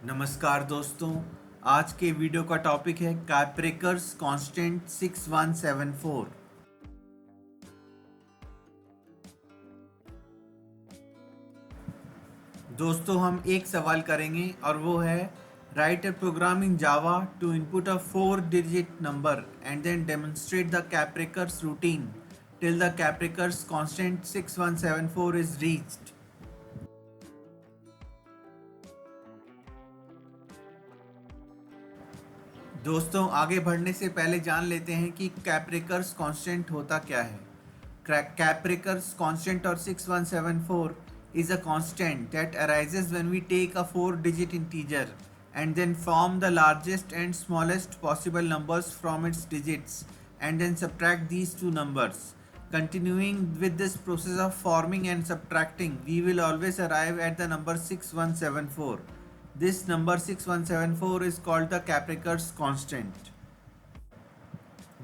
नमस्कार दोस्तों। आज के वीडियो का टॉपिक है कैप्रेकर्स कांस्टेंट 6174। दोस्तों हम एक सवाल करेंगे और वो है write a program in Java to input a 4 digit number and then demonstrate the Kaprekar's routine till the Kaprekar's constant 6174 is reached. दोस्तों आगे बढ़ने से पहले जान लेते हैं कि कैप्रेकर्स कांस्टेंट होता क्या है। कैप्रेकर्स कांस्टेंट और 6174 is a constant that arises when we take a 4 digit integer and then form the largest and smallest possible numbers from its digits and then subtract these two numbers. Continuing with this process of forming and subtracting, we will always arrive at the number 6174. This number 6174 is called the Capricor's constant.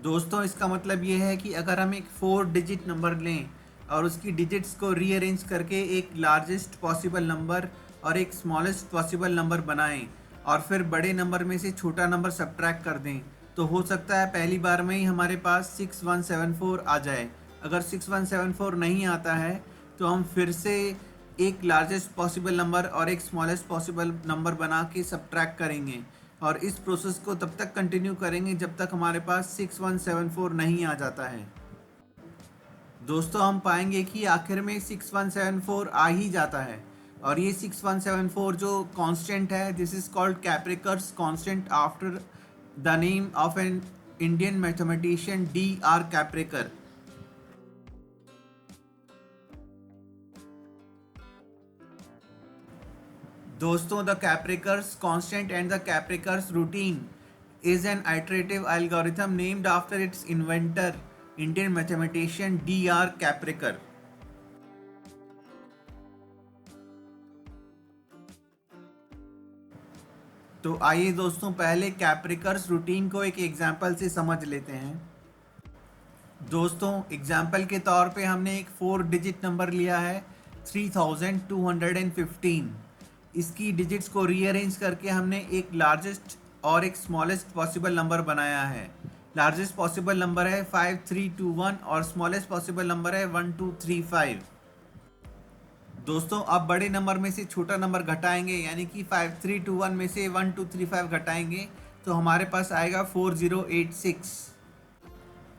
दोस्तों इसका मतलब ये है कि अगर हम एक 4 digit number लें और उसकी डिजिट्स को रीअरेंज करके एक लार्जेस्ट पॉसिबल नंबर और एक स्मॉलेस्ट पॉसिबल नंबर बनाएं और फिर बड़े नंबर में से छोटा नंबर सब्ट्रैक्ट कर दें, तो हो सकता है पहली बार में ही हमारे पास 6174 आ जाए। अगर 6174 नहीं आता है तो हम फिर से एक लार्जेस्ट पॉसिबल नंबर और एक स्मॉलेस्ट पॉसिबल नंबर बना के सब्ट्रैक्ट करेंगे और इस प्रोसेस को तब तक कंटिन्यू करेंगे जब तक हमारे पास 6174 नहीं आ जाता है। दोस्तों हम पाएंगे कि आखिर में 6174 आ ही जाता है और ये 6174 जो कांस्टेंट है, this is called Kaprekar's constant after the name of an Indian mathematician D.R. Kaprekar. दोस्तों the Kaprekar's constant and the Kaprekar's routine is an iterative algorithm named after its inventor, Indian mathematician D.R. Capricker. तो आइए दोस्तों पहले कैप्रिकर्स रूटीन को एक example से समझ लेते हैं। दोस्तों एग्जाम्पल के तौर पे हमने एक 4 डिजिट नंबर लिया है 3215। इसकी डिजिट्स को रीअरेंज करके हमने एक लार्जेस्ट और एक स्मॉलेस्ट पॉसिबल नंबर बनाया है। लार्जेस्ट पॉसिबल नंबर है 5321 और स्मॉलेस्ट पॉसिबल नंबर है 1235। दोस्तों अब बड़े नंबर में से छोटा नंबर घटाएंगे, यानी कि 5321 में से 1235 घटाएंगे तो हमारे पास आएगा 4086।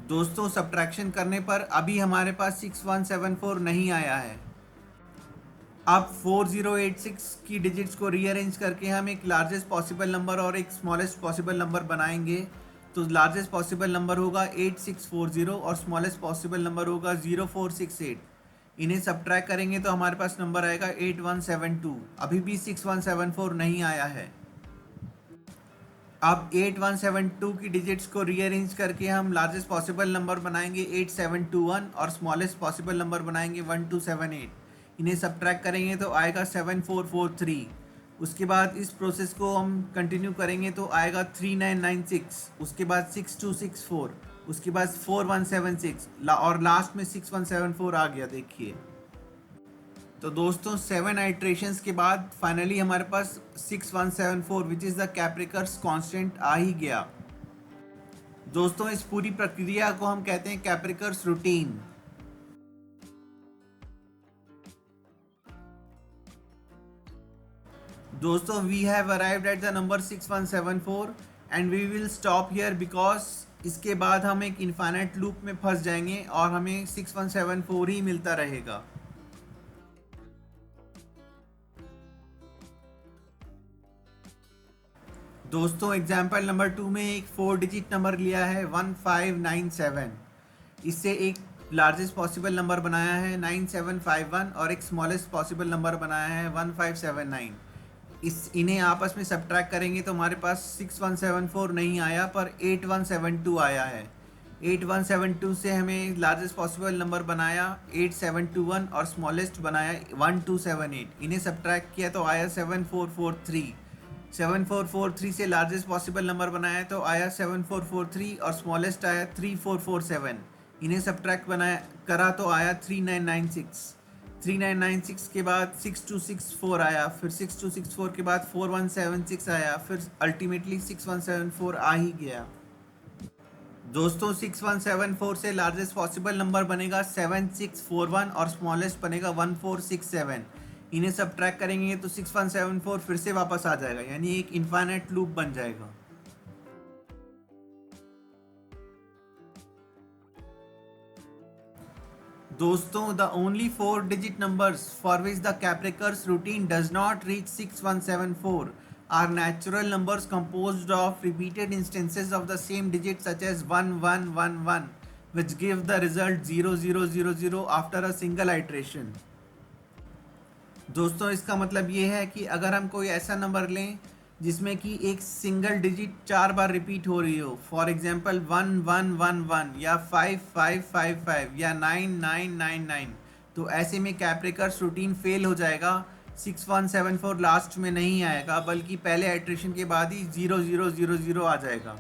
दोस्तों सब्ट्रैक्शन करने पर अभी हमारे पास 6174 नहीं आया है। अब 4086 की डिजिट्स को रीअरेंज करके हम एक लार्जेस्ट पॉसिबल नंबर और एक स्मॉलेस्ट पॉसिबल नंबर बनाएंगे। तो लार्जेस्ट पॉसिबल नंबर होगा 8640 और स्मॉलेस्ट पॉसिबल नंबर होगा 0468। इन्हें सब्ट्रैक्ट करेंगे तो हमारे पास नंबर आएगा 8172। अभी भी 6174 नहीं आया है। अब 8172 की डिजिट्स को रीअरेंज करके हम लार्जेस्ट पॉसिबल नंबर बनाएंगे 8721 और स्मॉलेस्ट पॉसिबल नंबर बनाएंगे 1278। इन्हें सब्ट्रैक्ट करेंगे तो आएगा 7443। उसके बाद इस प्रोसेस को हम कंटिन्यू करेंगे तो आएगा 3996, उसके बाद 6264, उसके बाद 4176 और लास्ट में 6174 आ गया। देखिए तो दोस्तों 7 आइट्रेशंस के बाद फाइनली हमारे पास 6174 which is the Kaprekar's constant आ ही गया। दोस्तों इस पूरी प्रक्रिया को हम कहते हैं कैप्रिकर्स रूटीन। दोस्तों we have arrived at the number 6174 and we will stop here because इसके बाद हम एक इनफाइनाइट लूप में फंस जाएंगे और हमें 6174 ही मिलता रहेगा। दोस्तों एग्जाम्पल नंबर 2 में एक 4 डिजिट नंबर लिया है 1597। इससे एक लार्जेस्ट पॉसिबल नंबर बनाया है 9751 और एक स्मॉलेस्ट पॉसिबल नंबर बनाया है 1579। इन्हें आपस में सब्ट्रैक्ट करेंगे तो हमारे पास 6174 नहीं आया पर 8172 आया है। 8172 से हमें लार्जेस्ट पॉसिबल नंबर बनाया 8721 और स्मॉलेस्ट बनाया 1278। इन्हें सब्ट्रैक्ट किया तो आया 7443। 7443 से लार्जेस्ट पॉसिबल नंबर बनाया तो आया 7443 और स्मॉलेस्ट आया 3447। इन्हें सब्ट्रैक्ट बनाया करा तो आया 3996। 3996 के बाद 6264 आया, फिर 6264 के बाद 4176 आया, फिर अल्टीमेटली 6174 आ ही गया। दोस्तों 6174 से लार्जेस्ट पॉसिबल नंबर बनेगा 7641 और स्मॉलेस्ट बनेगा 1467। इन्हें सब ट्रैक करेंगे तो 6174 फिर से वापस आ जाएगा, यानी एक इनफाइनाइट लूप बन जाएगा। दोस्तों the only 4 digit numbers for which the Capricorn's routine does not reach 6174 are natural numbers composed of repeated instances of the same digit such as 1111, which give the result 0000 after a single iteration। दोस्तों इसका मतलब ये है कि अगर हम कोई ऐसा नंबर लें जिसमें कि एक सिंगल डिजिट 4 बार रिपीट हो रही हो, फॉर एग्जांपल 1111 या 5555 या 9999, तो ऐसे में कैप्रिकर्स रूटीन फेल हो जाएगा। 6174 लास्ट में नहीं आएगा, बल्कि पहले आइट्रेशन के बाद ही 0000 आ जाएगा।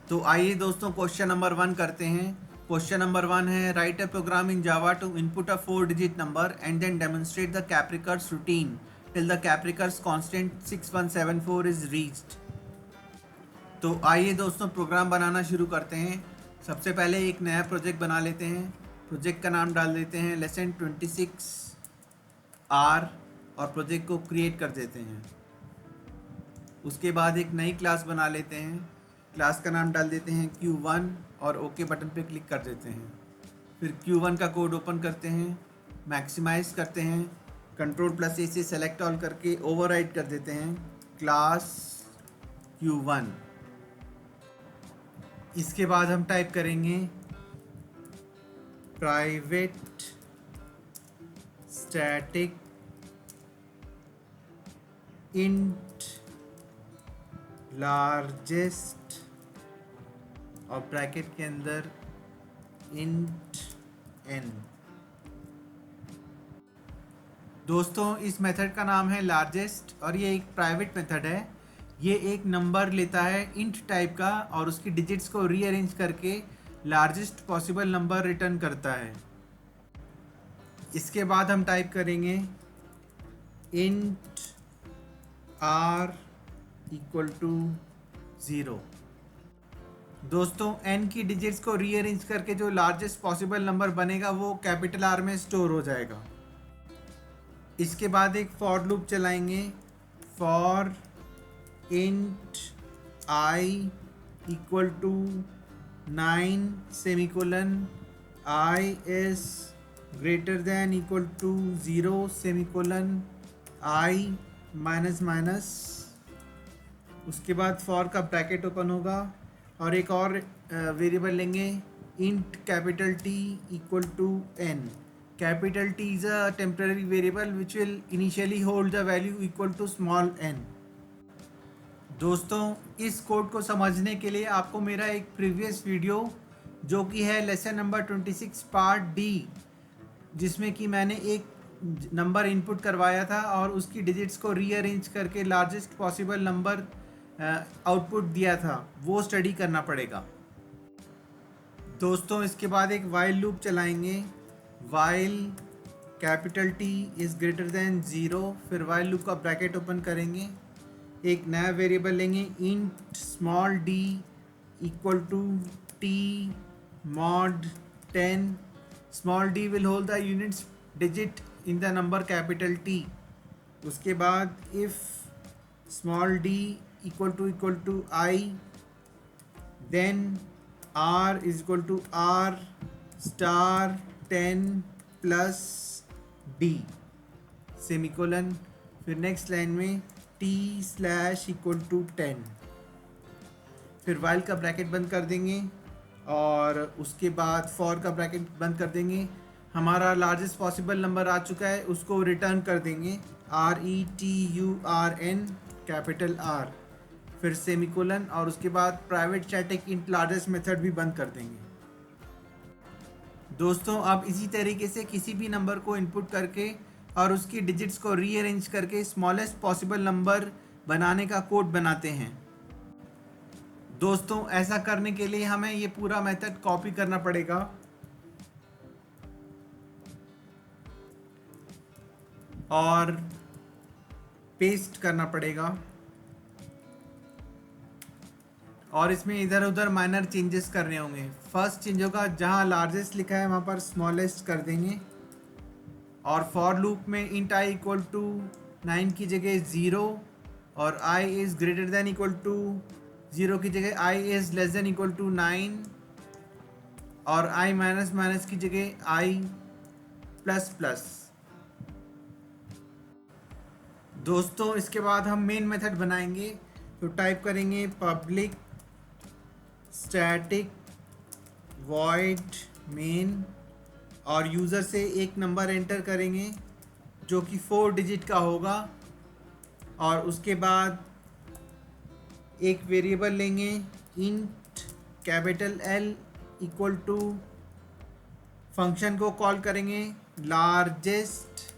तो आइए दोस्तों क्वेश्चन नंबर 1 करते हैं। क्वेश्चन नंबर 1 है, write a program in Java to input a 4 digit number and then demonstrate the Kaprekar's routine till the Capricorn's constant 6174 is reached। तो आइए दोस्तों प्रोग्राम बनाना शुरू करते हैं। सबसे पहले एक नया प्रोजेक्ट बना लेते हैं। प्रोजेक्ट का नाम डाल देते हैं लेसन 26 आर और प्रोजेक्ट को क्रिएट कर देते हैं। उसके बाद एक नई क्लास बना लेते हैं। क्लास का नाम डाल देते हैं Q1 और ओके बटन पे क्लिक कर देते हैं। फिर Q1 का कोड ओपन करते हैं, मैक्सिमाइज करते हैं, Ctrl+A से सेलेक्ट ऑल करके ओवरराइट कर देते हैं क्लास Q1। इसके बाद हम टाइप करेंगे प्राइवेट स्टैटिक इंट लार्जेस्ट और ब्रैकेट के अंदर इंट n। दोस्तों इस मेथड का नाम है लार्जेस्ट और ये एक प्राइवेट मेथड है। ये एक नंबर लेता है इंट टाइप का और उसकी डिजिट्स को रीअरेंज करके लार्जेस्ट पॉसिबल नंबर रिटर्न करता है। इसके बाद हम टाइप करेंगे इंट r इक्वल टू 0। दोस्तों n की डिजिट्स को रीअरेंज करके जो लार्जेस्ट पॉसिबल नंबर बनेगा वो कैपिटल R में स्टोर हो जाएगा। इसके बाद एक फॉर लूप चलाएंगे, for int i equal to 9 semicolon i is greater than equal to 0 semicolon i minus minus. उसके बाद फॉर का ब्रैकेट ओपन होगा और एक और वेरिएबल लेंगे int capital T equal to n। Capital T is a temporary variable which will initially hold the value equal to small n। दोस्तों इस कोड को समझने के लिए आपको मेरा एक प्रीवियस वीडियो जो कि है लेसन नंबर 26 पार्ट D, जिसमें कि मैंने एक नंबर इनपुट करवाया था और उसकी डिजिट्स को रीअरेंज करके लार्जेस्ट पॉसिबल नंबर आउटपुट दिया था, वो स्टडी करना पड़ेगा। दोस्तों इसके बाद एक वाइल लूप चलाएंगे, while capital T is greater than 0। फिर वाइल लूप का ब्रैकेट ओपन करेंगे, एक नया वेरिएबल लेंगे int small d equal to t mod 10। Small d will hold the units digit in the number capital T। उसके बाद if small d equal to I then r is equal to r star 10 plus d semicolon. फिर next line में t slash equal to 10। फिर while का bracket बंद कर देंगे और उसके बाद फॉर का ब्रैकेट बंद कर देंगे। हमारा लार्जेस्ट पॉसिबल नंबर आ चुका है, उसको रिटर्न कर देंगे RETURN कैपिटल R। फिर सेमीकोलन और उसके बाद private static int largest method भी बंद कर देंगे। दोस्तों अब इसी तरीके से किसी भी नंबर को इनपुट करके और उसकी डिजिट्स को रीअरेंज करके स्मॉलेस्ट पॉसिबल नंबर बनाने का कोड बनाते हैं। दोस्तों ऐसा करने के लिए हमें ये पूरा मेथड कॉपी करना पड़ेगा। और पेस्ट करना पड़ेगा, और इसमें इधर उधर माइनर चेंजेस करने होंगे। फर्स्ट चेंज होगा, जहाँ लार्जेस्ट लिखा है वहाँ पर स्मॉलेस्ट कर देंगे, और फॉर लूप में इंट आई इक्वल टू 9 की जगह 0 और I is greater than equal to 0 की जगह I is less than equal to 9, और आई माइनस माइनस की जगह आई प्लस प्लस। दोस्तों इसके बाद हम मेन मेथड बनाएंगे, तो टाइप करेंगे पब्लिक स्टैटिक वॉइड मेन, और यूज़र से एक नंबर एंटर करेंगे जो कि 4 डिजिट का होगा, और उसके बाद एक वेरिएबल लेंगे int capital L equal to, function को कॉल करेंगे लार्जेस्ट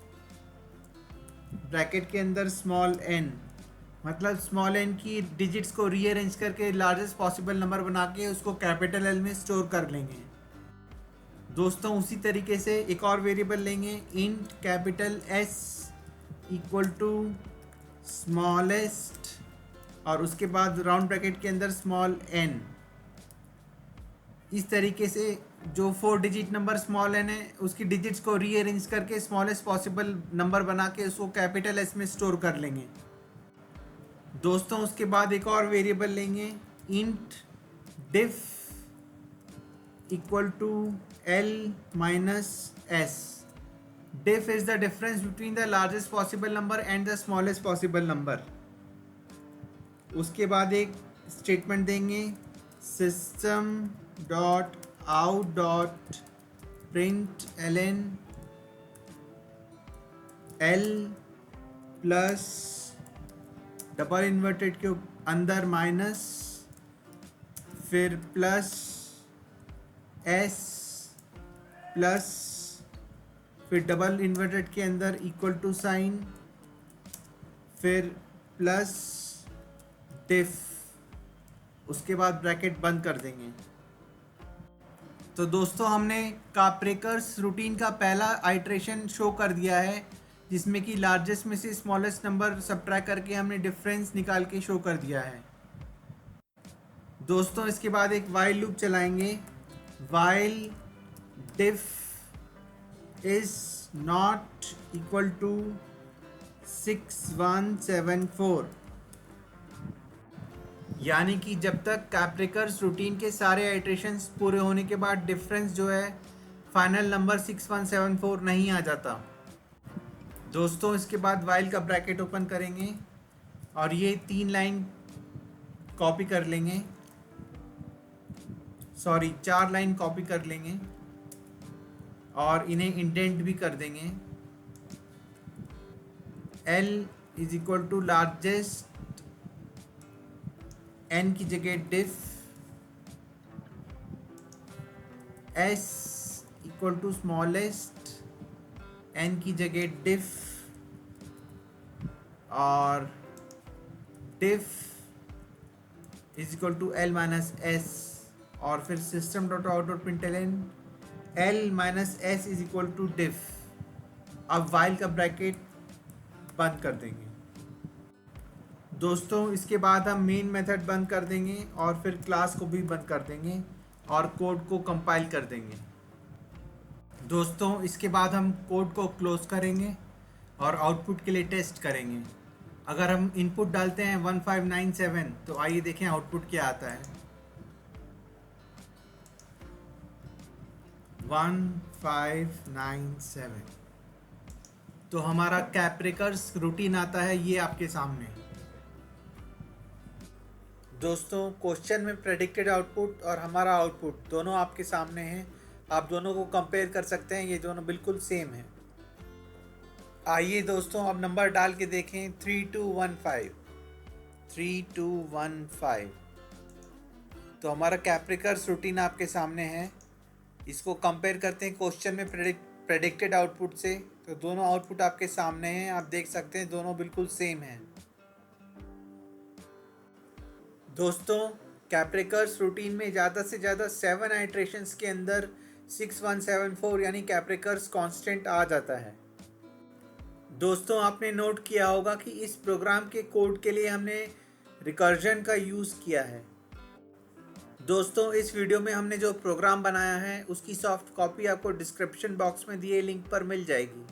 ब्रैकेट के अंदर स्मॉल एन, मतलब स्मॉल एन की डिजिट्स को रीअरेंज करके लार्जेस्ट पॉसिबल नंबर बना के उसको कैपिटल एल में स्टोर कर लेंगे। दोस्तों उसी तरीके से एक और वेरिएबल लेंगे int capital S equal to smallest, और उसके बाद राउंड ब्रैकेट के अंदर स्मॉल एन। इस तरीके से जो 4 डिजिट नंबर स्मॉल एन है उसकी डिजिट्स को रीअरेंज करके स्मॉलेस्ट पॉसिबल नंबर बना के उसको कैपिटल एस में स्टोर कर लेंगे। दोस्तों उसके बाद एक और वेरिएबल लेंगे int diff equal to L minus S. Diff is the difference between the largest possible number and the smallest possible number. उसके बाद एक स्टेटमेंट देंगे system dot out dot print Elon L plus double inverted के अंदर minus, फिर plus S plus, फिर double inverted के अंदर इक्वल टू साइन, फिर प्लस डिफ, उसके बाद ब्रैकेट बंद कर देंगे। तो दोस्तों हमने काप्रेकर्स रूटीन का पहला आइट्रेशन शो कर दिया है, जिसमें कि लार्जेस्ट में से स्मॉलेस्ट नंबर सब्ट्रैक्ट करके हमने डिफरेंस निकाल के शो कर दिया है। दोस्तों इसके बाद एक वाइल लूप चलाएंगे, while diff is not equal to 6174, यानी कि जब तक काप्रेकर्स रूटीन के सारे आइट्रेशंस पूरे होने के बाद डिफरेंस जो है फाइनल नंबर 6174 नहीं आ जाता। दोस्तों इसके बाद वाइल का ब्रैकेट ओपन करेंगे और ये 3 लाइन कॉपी कर लेंगे, सॉरी 4 लाइन कॉपी कर लेंगे और इन्हें इंडेंट भी कर देंगे। L is equal to largest n की जगह diff, S equal to smallest n की जगह डिफ, और diff is equal to L minus S, और फिर system dot out dot println L minus S is equal to diff. अब while का bracket बंद कर देंगे। दोस्तों इसके बाद हम मेन मेथड बंद कर देंगे और फिर क्लास को भी बंद कर देंगे और कोड को कंपाइल कर देंगे। दोस्तों इसके बाद हम कोड को क्लोज करेंगे और आउटपुट के लिए टेस्ट करेंगे। अगर हम इनपुट डालते हैं 1597, तो आइए देखें आउटपुट क्या आता है। 1597, तो हमारा कैप्रेकर्स रूटीन आता है, ये आपके सामने। दोस्तों क्वेश्चन में प्रेडिक्टेड आउटपुट और हमारा आउटपुट दोनों आपके सामने हैं, आप दोनों को कंपेयर कर सकते हैं, ये दोनों बिल्कुल सेम है। आइए दोस्तों अब नंबर डाल के देखें 3215। तो हमारा कैप्रेकर्स रूटीन आपके सामने है, इसको कंपेयर करते हैं क्वेश्चन में प्रेडिक्टेड आउटपुट से। तो दोनों आउटपुट आपके सामने हैं, आप देख सकते हैं दोनों बिल्कुल सेम हैं। दोस्तों कैप्रेकर्स रूटीन में ज़्यादा से ज़्यादा 7 आइट्रेशंस के अंदर 6174 यानी कैप्रेकर्स कांस्टेंट आ जाता है। दोस्तों आपने नोट किया होगा कि इस प्रोग्राम के कोड के लिए हमने रिकर्जन का यूज़ किया है। दोस्तों इस वीडियो में हमने जो प्रोग्राम बनाया है उसकी सॉफ्ट कॉपी आपको डिस्क्रिप्शन बॉक्स में दिए लिंक पर मिल जाएगी।